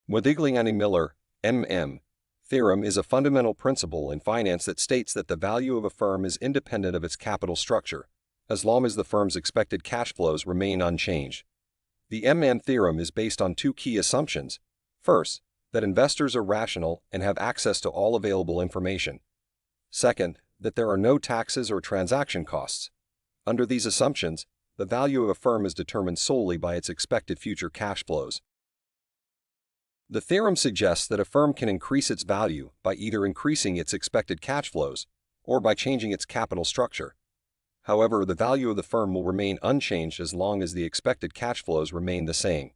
Modigliani-Miller, M.M. theorem is a fundamental principle in finance that states that the value of a firm is independent of its capital structure, as long as the firm's expected cash flows remain unchanged. The M&ms theorem is based on two key assumptions. First, that investors are rational and have access to all available information. Second, that there are no taxes or transaction costs. Under these assumptions, the value of a firm is determined solely by its expected future cash flows. The theorem suggests that a firm can increase its value by either increasing its expected cash flows or by changing its capital structure. However, the value of the firm will remain unchanged as long as the expected cash flows remain the same.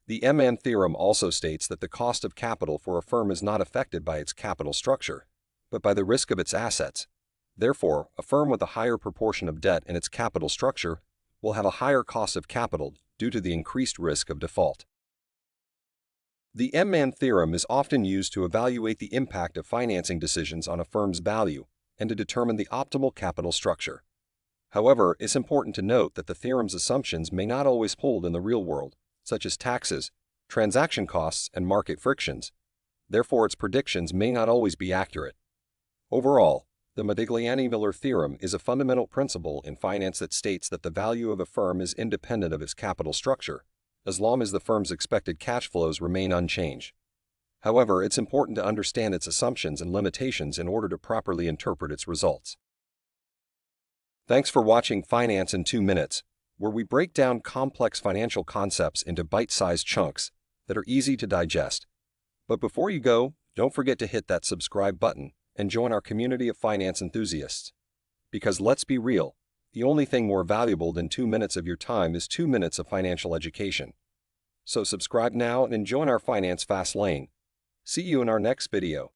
The M&ms theorem also states that the cost of capital for a firm is not affected by its capital structure, but by the risk of its assets. Therefore, a firm with a higher proportion of debt in its capital structure will have a higher cost of capital due to the increased risk of default. The M&ms theorem is often used to evaluate the impact of financing decisions on a firm's value and to determine the optimal capital structure. However, it's important to note that the theorem's assumptions may not always hold in the real world, such as taxes, transaction costs, and market frictions. Therefore, its predictions may not always be accurate. Overall, the Modigliani-Miller theorem is a fundamental principle in finance that states that the value of a firm is independent of its capital structure, as long as the firm's expected cash flows remain unchanged. However, it's important to understand its assumptions and limitations in order to properly interpret its results. Thanks for watching Finance in 2 Minutes, where we break down complex financial concepts into bite-sized chunks that are easy to digest. But before you go, don't forget to hit that subscribe button and join our community of finance enthusiasts. Because let's be real, the only thing more valuable than 2 minutes of your time is 2 minutes of financial education. So subscribe now and join our finance fast lane. See you in our next video.